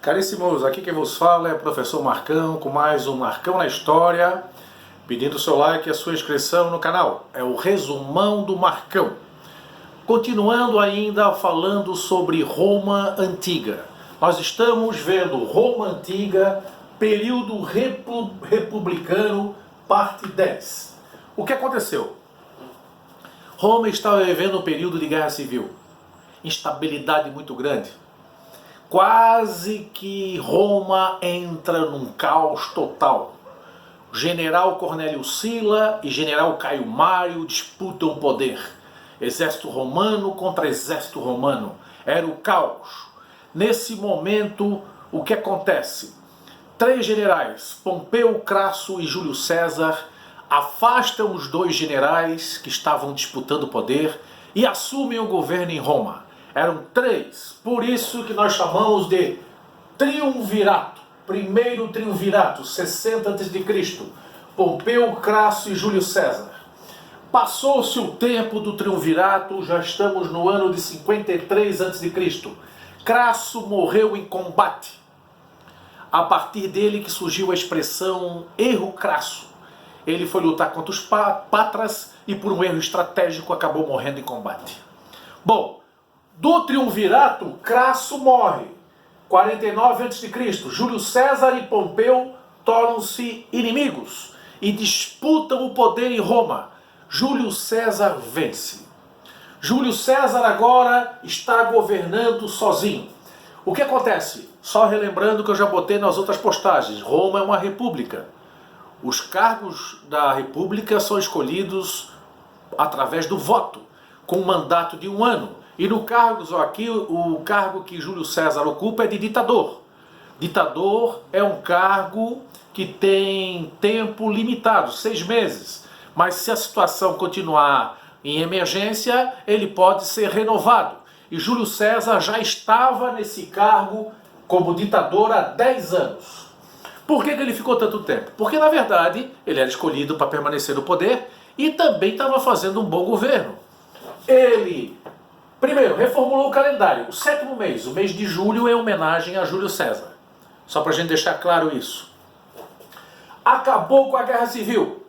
Caríssimos, aqui quem vos fala é o professor Marcão, com mais um Marcão na História, pedindo o seu like e a sua inscrição no canal. É o resumão do Marcão. Continuando ainda falando sobre Roma Antiga. Nós estamos vendo Roma Antiga, período republicano, parte 10. O que aconteceu? Roma estava vivendo um período de guerra civil, instabilidade muito grande. Quase que Roma entra num caos total. O general Cornélio Sila e general Caio Mário disputam o poder. Exército romano contra exército romano. Era o caos. Nesse momento, o que acontece? 3 generais, Pompeu, Crasso e Júlio César, afastam os 2 generais que estavam disputando o poder e assumem o governo em Roma. Eram 3, por isso que nós chamamos de triunvirato. Primeiro triunvirato, 60 a.C., Pompeu, Crasso e Júlio César. Passou-se o tempo do triunvirato, já estamos no ano de 53 a.C. Crasso morreu em combate. A partir dele que surgiu a expressão erro crasso. Ele foi lutar contra os Patras e por um erro estratégico acabou morrendo em combate. Bom, do triunvirato, Crasso morre. 49 a.C., Júlio César e Pompeu tornam-se inimigos e disputam o poder em Roma. Júlio César vence. Júlio César agora está governando sozinho. O que acontece? Só relembrando que eu já botei nas outras postagens, Roma é uma república. Os cargos da república são escolhidos através do voto, com um mandato de 1 ano. E no cargo aqui, o cargo que Júlio César ocupa é de ditador. Ditador é um cargo que tem tempo limitado, 6 meses. Mas se a situação continuar em emergência, ele pode ser renovado. E Júlio César já estava nesse cargo como ditador há 10 anos. Por que ele ficou tanto tempo? Porque, na verdade, ele era escolhido para permanecer no poder e também estava fazendo um bom governo. Ele, primeiro, reformulou o calendário. O 7º mês, o mês de julho, é homenagem a Júlio César. Só para a gente deixar claro isso. Acabou com a guerra civil.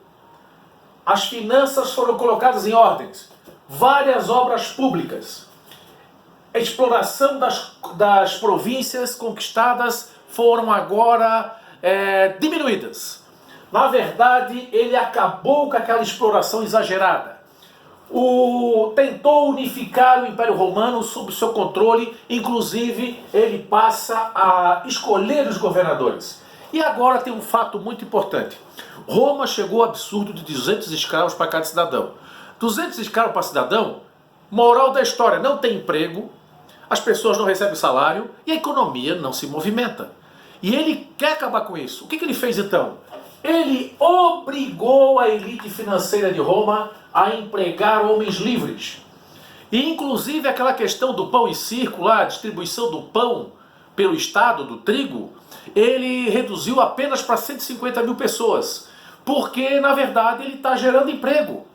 As finanças foram colocadas em ordens. Várias obras públicas. A exploração das províncias conquistadas foram agora diminuídas. Na verdade, ele acabou com aquela exploração exagerada. Tentou unificar o Império Romano sob seu controle, inclusive ele passa a escolher os governadores. E agora tem um fato muito importante. Roma chegou ao absurdo de 200 escravos para cada cidadão. 200 escravos para cidadão, moral da história, não tem emprego, as pessoas não recebem salário e a economia não se movimenta. E ele quer acabar com isso. O que ele fez então? Ele obrigou a elite financeira de Roma a empregar homens livres. E inclusive aquela questão do pão e circo lá, a distribuição do pão pelo Estado, do trigo, ele reduziu apenas para 150 mil pessoas. Porque, na verdade, ele está gerando emprego.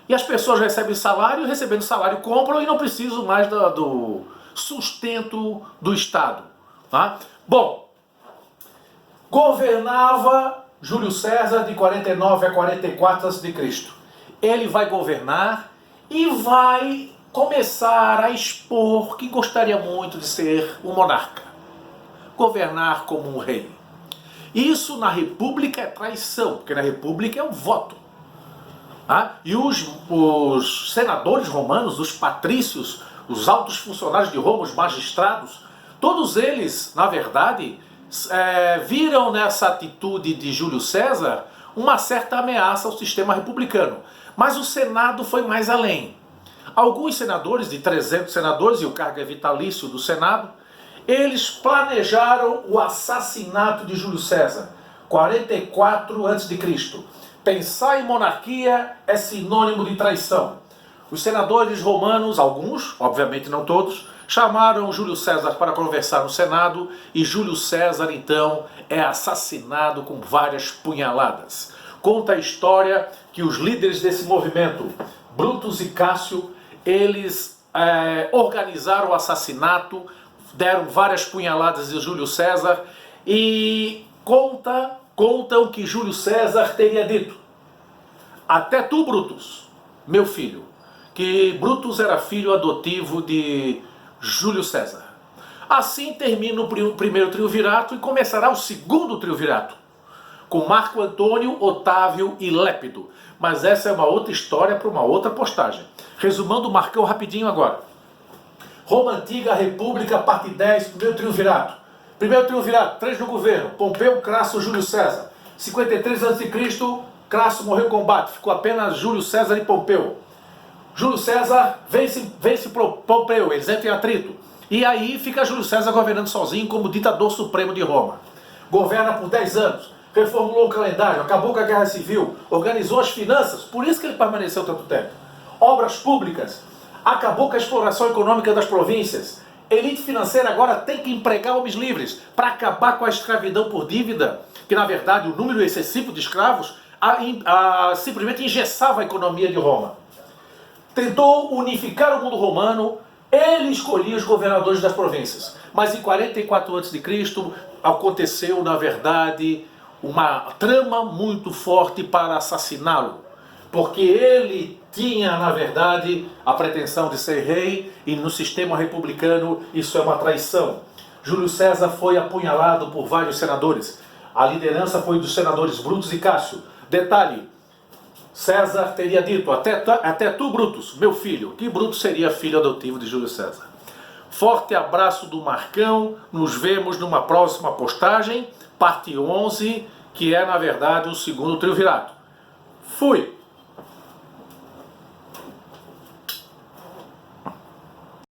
E as pessoas recebem salário, recebendo salário compram e não precisam mais do sustento do Estado. Tá? Bom, governava Júlio César de 49 a 44 a.C. Ele vai governar e vai começar a expor que gostaria muito de ser um monarca. Governar como um rei. Isso na república é traição, porque na república é um voto. E os senadores romanos, os patrícios, os altos funcionários de Roma, os magistrados, todos eles, na verdade, viram nessa atitude de Júlio César uma certa ameaça ao sistema republicano. Mas o Senado foi mais além. Alguns senadores, de 300 senadores, e o cargo é vitalício do Senado, eles planejaram o assassinato de Júlio César, 44 a.C. Pensar em monarquia é sinônimo de traição. Os senadores romanos, alguns, obviamente não todos, chamaram Júlio César para conversar no Senado e Júlio César, então, é assassinado com várias punhaladas. Conta a história que os líderes desse movimento, Brutus e Cássio, eles organizaram o assassinato, deram várias punhaladas em Júlio César e contam que Júlio César teria dito: até tu, Brutus, meu filho, que Brutus era filho adotivo de Júlio César. Assim termina o primeiro triunvirato e começará o segundo triunvirato, com Marco Antônio, Otávio e Lépido. Mas essa é uma outra história para uma outra postagem. Resumando o Marcão rapidinho agora. Roma Antiga, República, parte 10, primeiro triunvirato. Primeiro triunvirato, 3 no governo: Pompeu, Crasso, Júlio César. 53 a.C., Crasso morreu em combate, ficou apenas Júlio César e Pompeu. Júlio César vence Pompeu, eles entram em atrito. E aí fica Júlio César governando sozinho como ditador supremo de Roma. Governa por 10 anos, reformulou o calendário, acabou com a guerra civil, organizou as finanças, por isso que ele permaneceu tanto tempo. Obras públicas, acabou com a exploração econômica das províncias. Elite financeira agora tem que empregar homens livres para acabar com a escravidão por dívida, que na verdade o número excessivo de escravos simplesmente engessava a economia de Roma. Tentou unificar o mundo romano. Ele escolhia os governadores das províncias. Mas em 44 a.C. aconteceu, na verdade, uma trama muito forte para assassiná-lo. Porque ele tinha, na verdade, a pretensão de ser rei e no sistema republicano isso é uma traição. Júlio César foi apunhalado por vários senadores. A liderança foi dos senadores Brutus e Cássio. Detalhe: César teria dito: até tu, Brutus, meu filho, que Brutus seria filho adotivo de Júlio César. Forte abraço do Marcão, nos vemos numa próxima postagem, parte 11, que é na verdade o segundo triunvirato. Fui!